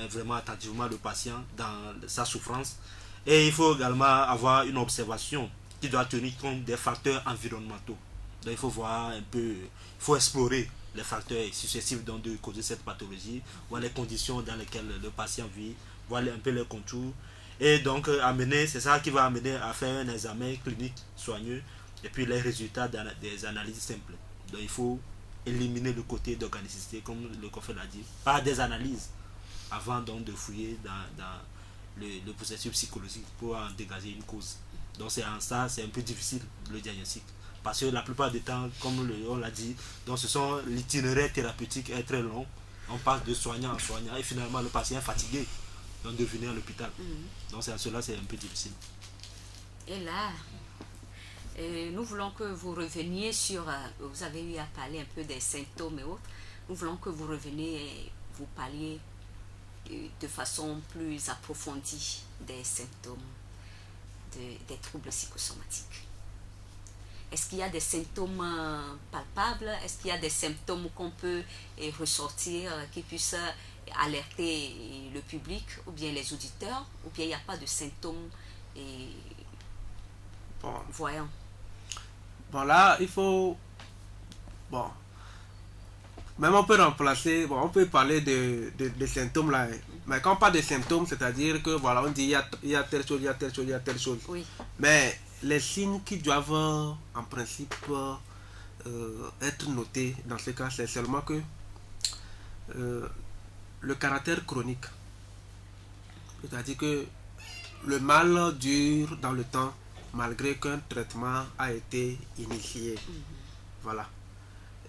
vraiment attentivement le patient dans sa souffrance. Et il faut également avoir une observation qui doit tenir compte des facteurs environnementaux. Donc il faut voir un peu, il faut explorer les facteurs susceptibles donc de causer cette pathologie, voir les conditions dans lesquelles le patient vit, voir un peu les contours. Et donc c'est ça qui va amener à faire un examen clinique soigneux et puis les résultats des analyses simples. Donc il faut éliminer le côté d'organicité, comme le confrère l'a dit, par des analyses, avant donc de fouiller dans le processus psychologique pour en dégager une cause. Donc c'est en ça, c'est un peu difficile le diagnostic. Parce que la plupart du temps, comme on l'a dit, donc ce sont l'itinéraire thérapeutique est très long. On passe de soignant en soignant et finalement le patient est fatigué donc de venir à l'hôpital. Donc c'est en cela c'est un peu difficile. Et là, nous voulons que vous reveniez sur, vous avez eu à parler un peu des symptômes et autres, nous voulons que vous reveniez et vous parliez de façon plus approfondie des symptômes des troubles psychosomatiques. Est-ce qu'il y a des symptômes palpables? Est-ce qu'il y a des symptômes qu'on peut ressortir, qui puissent alerter le public ou bien les auditeurs? Ou bien il n'y a pas de symptômes voyants? Bon là, il faut... Bon. Même on peut remplacer... Bon, on peut parler de symptômes là. Mais quand on parle de symptômes, c'est-à-dire que voilà, on dit il y a telle chose, il y a telle chose, il y a telle chose. Oui. Mais les signes qui doivent en principe être notés dans ce cas, c'est seulement que le caractère chronique. C'est-à-dire que le mal dure dans le temps malgré qu'un traitement a été initié. Voilà.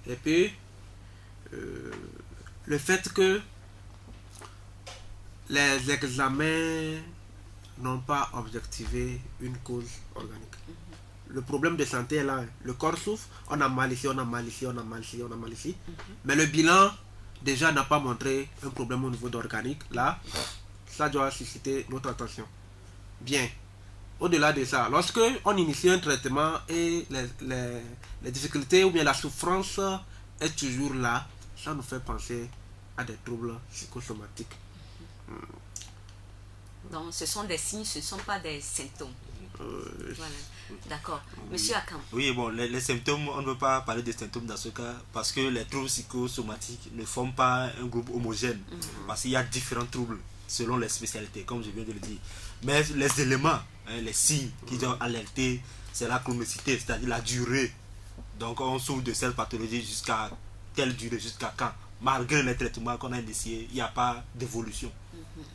Et puis, le fait que les examens n'ont pas objectivé une cause organique. Le problème de santé est là. Le corps souffre, on a mal ici, on a mal ici, on a mal ici, on a mal ici. Mais le bilan, déjà, n'a pas montré un problème au niveau d'organique. Là, ça doit susciter notre attention. Bien. Au-delà de ça, lorsque on initie un traitement et les difficultés ou bien la souffrance est toujours là, ça nous fait penser à des troubles psychosomatiques. Donc ce sont des signes, ce ne sont pas des symptômes. Voilà. D'accord. Monsieur Akam. Oui, bon, les symptômes, on ne peut pas parler de symptômes dans ce cas parce que les troubles psychosomatiques ne forment pas un groupe homogène. Parce qu'il y a différents troubles selon les spécialités, comme je viens de le dire. Mais les éléments, les signes qui doivent alerter, c'est la chronicité, c'est-à-dire la durée. Donc, on souffre de cette pathologie jusqu'à telle durée, jusqu'à quand. Malgré les traitements qu'on a initiés, il n'y a pas d'évolution.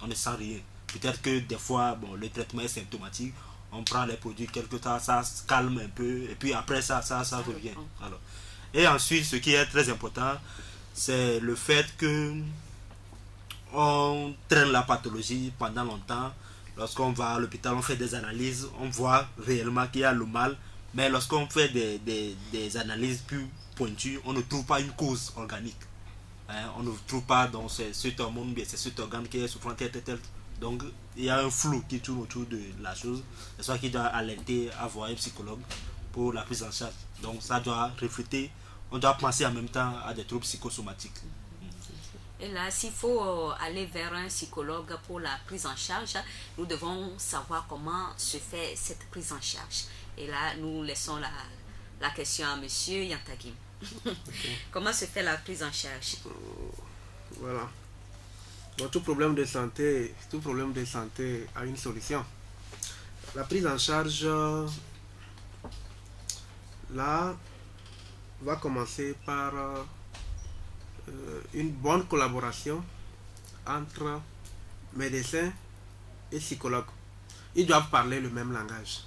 On ne sent rien. Peut-être que des fois, bon, le traitement est symptomatique. On prend les produits quelque temps, ça se calme un peu, et puis après ça revient. Alors. Et ensuite, ce qui est très important, c'est le fait que on traîne la pathologie pendant longtemps. Lorsqu'on va à l'hôpital, on fait des analyses, on voit réellement qu'il y a le mal, mais lorsqu'on fait des analyses plus pointues, on ne trouve pas une cause organique. On ne trouve pas dans cet hormone, bien c'est cet organe qui est souffrant, tel. Donc, il y a un flou qui tourne autour de la chose. C'est ça qui doit alerter à voir un psychologue pour la prise en charge. Donc, ça doit refléter, on doit penser en même temps à des troubles psychosomatiques. Et là, s'il faut aller vers un psychologue pour la prise en charge, nous devons savoir comment se fait cette prise en charge. Et là, nous laissons la question à monsieur Yantagim. Okay. Comment se fait la prise en charge? Voilà. Donc, tout problème de santé a une solution. La prise en charge, là, va commencer par une bonne collaboration entre médecins et psychologues. Ils doivent parler le même langage.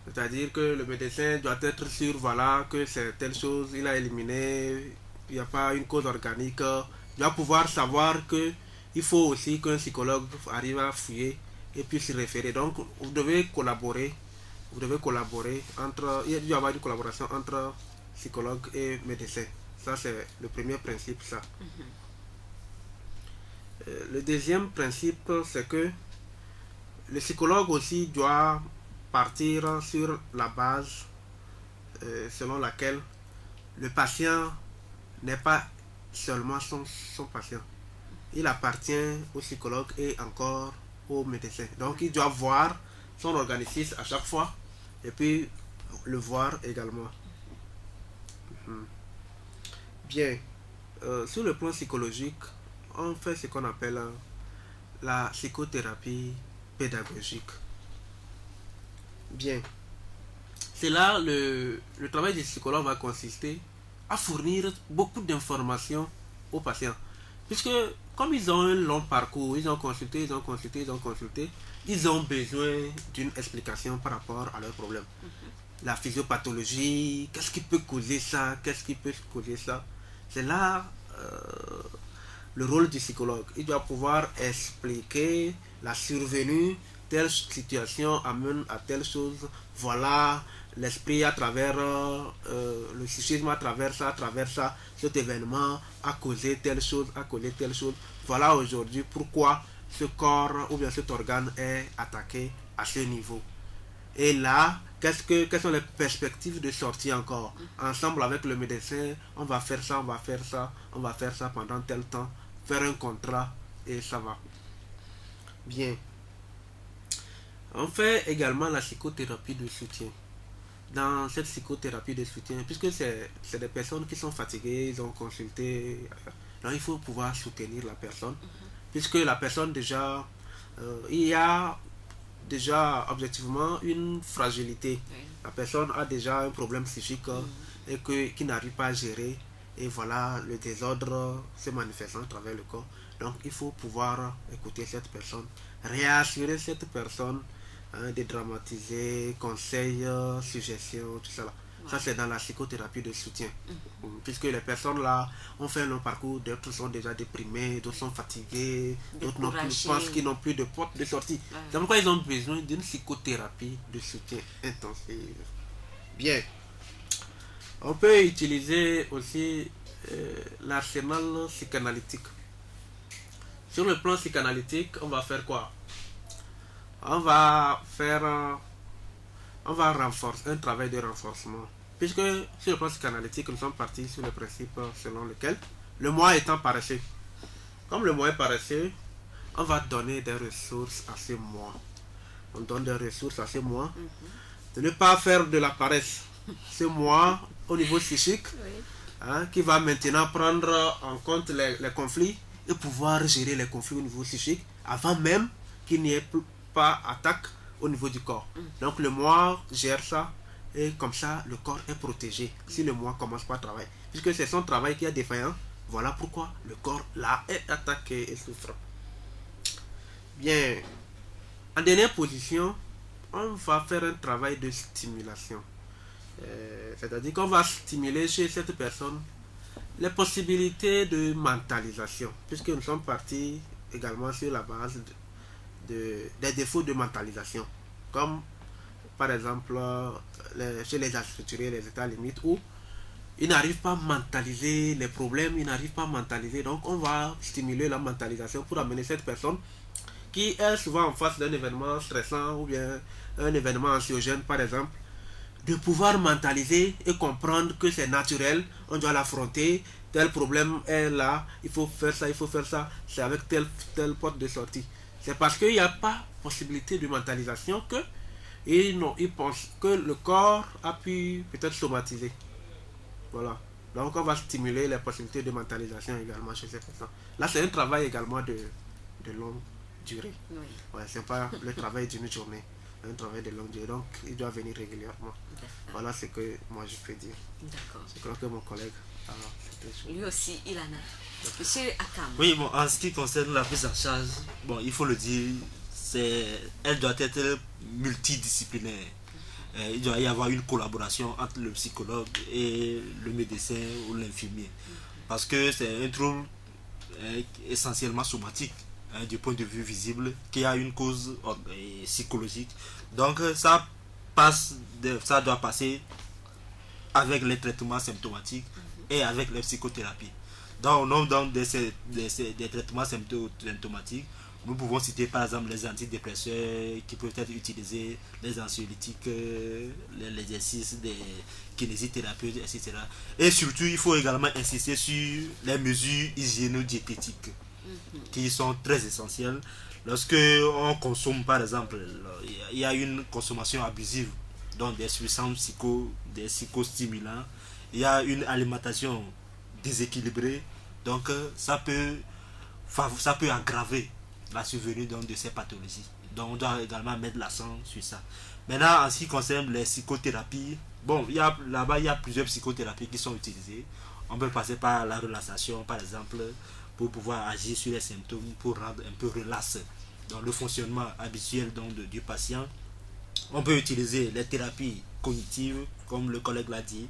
C'est-à-dire que le médecin doit être sûr, voilà, que c'est telle chose, il a éliminé, il n'y a pas une cause organique. Il doit pouvoir savoir qu'il faut aussi qu'un psychologue arrive à fouiller et puis se référer. Donc, vous devez collaborer. Il doit y avoir une collaboration entre psychologue et médecin. Ça, c'est le premier principe, ça. Le deuxième principe, c'est que le psychologue aussi doit partir sur la base selon laquelle le patient n'est pas seulement son patient. Il appartient au psychologue et encore au médecin. Donc, il doit voir son organisme à chaque fois et puis le voir également. Bien. Sur le plan psychologique, on fait ce qu'on appelle la psychothérapie pédagogique. Bien. C'est là le travail du psychologue va consister à fournir beaucoup d'informations aux patients. Puisque comme ils ont un long parcours, ils ont consulté, ils ont besoin d'une explication par rapport à leurs problèmes. La physiopathologie, qu'est-ce qui peut causer ça, c'est là le rôle du psychologue. Il doit pouvoir expliquer la survenue, telle situation amène à telle chose, voilà l'esprit à travers le psychisme, à travers ça, cet événement a causé telle chose, voilà aujourd'hui pourquoi ce corps ou bien cet organe est attaqué à ce niveau. Et là, quelles sont les perspectives de sortie encore? Ensemble avec le médecin, on va faire ça pendant tel temps, faire un contrat et ça va. Bien. On fait également la psychothérapie de soutien. Dans cette psychothérapie de soutien, puisque c'est des personnes qui sont fatiguées, ils ont consulté, donc il faut pouvoir soutenir la personne, puisque la personne déjà, il y a déjà objectivement une fragilité. La personne a déjà un problème psychique et qui n'arrive pas à gérer, et voilà, le désordre se manifestant à travers le corps. Donc il faut pouvoir écouter cette personne, réassurer cette personne, dédramatiser, conseils, suggestions, tout ça. Ça, c'est dans la psychothérapie de soutien. Puisque les personnes là ont fait leur parcours, d'autres sont déjà déprimés, d'autres sont fatigués, d'autres pensent qu'ils n'ont plus de porte de sortie. C'est pourquoi ils ont besoin d'une psychothérapie de soutien intensive. Bien. On peut utiliser aussi l'arsenal psychanalytique. Sur le plan psychanalytique, on va faire quoi? On va renforcer un travail de renforcement. Puisque sur le plan psychanalytique, nous sommes partis sur le principe selon lequel le moi étant paresseux. Comme le moi est paresseux, on va donner des ressources à ce moi. on donne des ressources à ces mois, de ne pas faire de la paresse. Ce mois, au niveau psychique, qui va maintenant prendre en compte les conflits et pouvoir gérer les conflits au niveau psychique avant même qu'il n'y ait pas attaque au niveau du corps. Donc le mois gère ça et comme ça le corps est protégé si le mois commence pas à travailler. Puisque c'est son travail qui est défaillant, voilà pourquoi le corps là est attaqué et souffre. Bien, en dernière position, on va faire un travail de stimulation. C'est-à-dire qu'on va stimuler chez cette personne les possibilités de mentalisation, puisque nous sommes partis également sur la base des défauts de mentalisation, comme par exemple chez les structurés, les états limites, où ils n'arrivent pas à mentaliser les problèmes, ils n'arrivent pas à mentaliser, donc on va stimuler la mentalisation pour amener cette personne qui est souvent en face d'un événement stressant ou bien un événement anxiogène par exemple, de pouvoir mentaliser et comprendre que c'est naturel, on doit l'affronter, tel problème est là, il faut faire ça, c'est avec telle porte de sortie. C'est parce qu'il n'y a pas possibilité de mentalisation que ils pensent que le corps a pu peut-être somatiser. Voilà. Donc on va stimuler les possibilités de mentalisation également chez ces personnes. Là c'est un travail également de longue durée. Oui. Ouais, c'est pas le travail d'une journée. Un travail de longue durée, donc il doit venir régulièrement. Voilà ce que moi je peux dire. D'accord. Je crois que mon collègue a lui aussi il en a. Monsieur Akam. Oui, bon, en ce qui concerne la prise en charge, bon, il faut le dire, elle doit être multidisciplinaire. Il doit y avoir une collaboration entre le psychologue et le médecin ou l'infirmier. Parce que c'est un trouble essentiellement somatique. Du point de vue visible, qui a une cause psychologique. Donc ça doit passer avec les traitements symptomatiques et avec les psychothérapies. Donc au nombre des traitements symptomatiques, nous pouvons citer par exemple les antidépresseurs qui peuvent être utilisés, les anxiolytiques, l'exercice des kinésithérapeutes, etc. Et surtout, il faut également insister sur les mesures hygiéno-diététiques qui sont très essentielles. Lorsque on consomme par exemple, il y a une consommation abusive donc des substances des psychostimulants, il y a une alimentation déséquilibrée, donc ça peut aggraver la survenue donc, de ces pathologies. Donc on doit également mettre l'accent sur ça. Maintenant en ce qui concerne les psychothérapies, bon, là-bas il y a plusieurs psychothérapies qui sont utilisées. On peut passer par la relaxation par exemple, pour pouvoir agir sur les symptômes, pour rendre un peu relax dans le fonctionnement habituel donc, du patient. On peut utiliser les thérapies cognitives, comme le collègue l'a dit,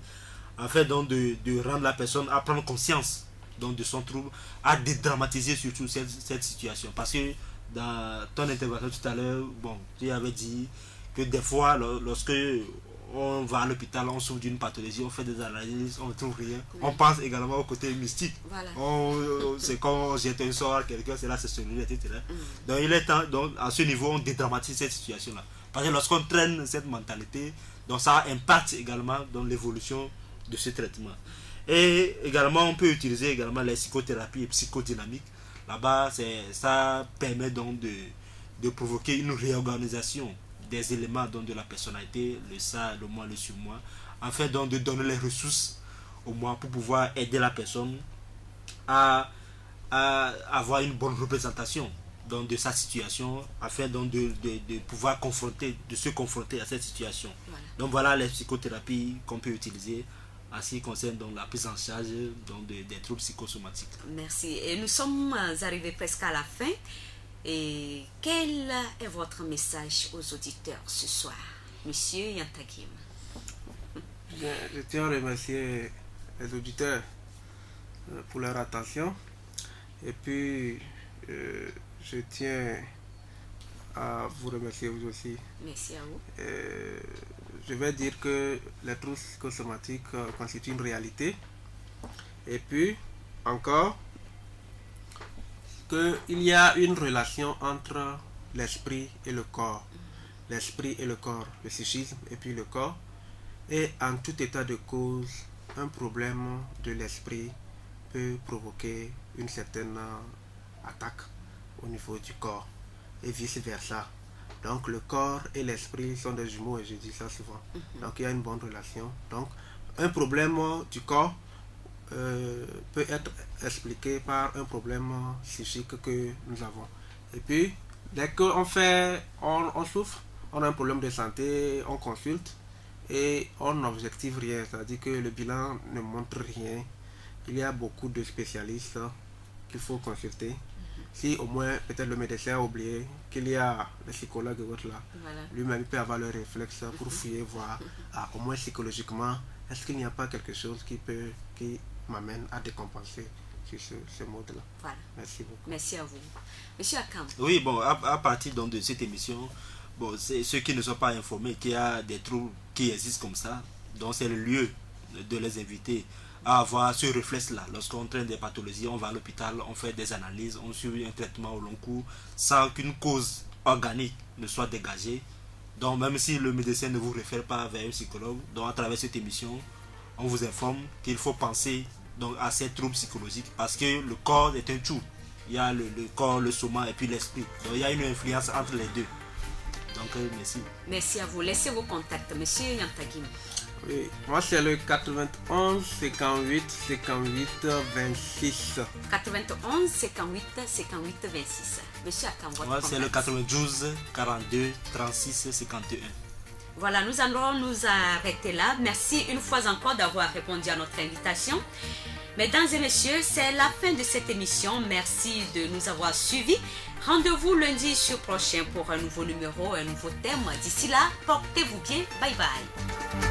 afin donc de rendre la personne à prendre conscience donc, de son trouble, à dédramatiser surtout cette situation. Parce que dans ton intervention tout à l'heure, bon, tu avais dit que des fois, lorsque on va à l'hôpital, on souffre d'une pathologie, on fait des analyses, on ne trouve rien. Oui. On pense également au côté mystique. Voilà. C'est quand on jette un sort à quelqu'un, c'est là, c'est celui-là, etc. Donc il est temps, donc, à ce niveau, on dédramatise cette situation-là. Parce que lorsqu'on traîne cette mentalité, donc ça impacte également dans l'évolution de ce traitement. Et également, on peut utiliser également les psychothérapies et psychodynamiques. Là-bas, ça permet donc de provoquer une réorganisation des éléments donc, de la personnalité, le ça, le moi, le surmoi, afin donc de donner les ressources au moi pour pouvoir aider la personne à avoir une bonne représentation donc, de sa situation, afin donc de pouvoir se confronter à cette situation. Voilà. Donc voilà les psychothérapies qu'on peut utiliser en ce qui concerne donc, la prise en charge donc, des troubles psychosomatiques. Merci. Et nous sommes arrivés presque à la fin. Et quel est votre message aux auditeurs ce soir, Monsieur Yantakim? Je tiens à remercier les auditeurs pour leur attention. Et puis, je tiens à vous remercier vous aussi. Merci à vous. Je vais dire que les troubles psychosomatiques constituent une réalité. Et puis, encore, qu'il y a une relation entre l'esprit et le corps. L'esprit et le corps, le psychisme et puis le corps. Et en tout état de cause, un problème de l'esprit peut provoquer une certaine attaque au niveau du corps et vice versa. Donc le corps et l'esprit sont des jumeaux et je dis ça souvent. Donc il y a une bonne relation. Donc un problème du corps peut être expliqué par un problème psychique que nous avons. Et puis dès qu'on on souffre, on a un problème de santé, on consulte et on n'objective rien, c'est-à-dire que le bilan ne montre rien. Il y a beaucoup de spécialistes qu'il faut consulter. Si au moins peut-être le médecin a oublié qu'il y a le psychologue et autres là, Voilà. lui-même peut avoir le réflexe pour fouiller, voir au moins psychologiquement, est-ce qu'il n'y a pas quelque chose qui m'amène à décompenser sur ce mode-là. Voilà. Merci beaucoup. Merci à vous. Monsieur Akam. Oui, bon, à partir donc de cette émission, bon, c'est ceux qui ne sont pas informés qu'il y a des troubles qui existent comme ça, donc c'est le lieu de les inviter à avoir ce réflexe-là. Lorsqu'on traîne des pathologies, on va à l'hôpital, on fait des analyses, on suit un traitement au long cours, sans qu'une cause organique ne soit dégagée. Donc même si le médecin ne vous réfère pas vers un psychologue, donc à travers cette émission, on vous informe qu'il faut penser donc à ces troubles psychologiques, parce que le corps est un tout. Il y a le corps, le soma et puis l'esprit. Donc il y a une influence entre les deux. Donc merci. Merci à vous. Laissez vos contacts, monsieur Yantagim. Oui, moi c'est le 91 58 58 26. 91 58 58 26. Monsieur Akam, votre Moi c'est le contact. 92 42 36 51. Voilà, nous allons nous arrêter là. Merci une fois encore d'avoir répondu à notre invitation. Mesdames et messieurs, c'est la fin de cette émission. Merci de nous avoir suivis. Rendez-vous lundi prochain pour un nouveau numéro, un nouveau thème. D'ici là, portez-vous bien. Bye bye.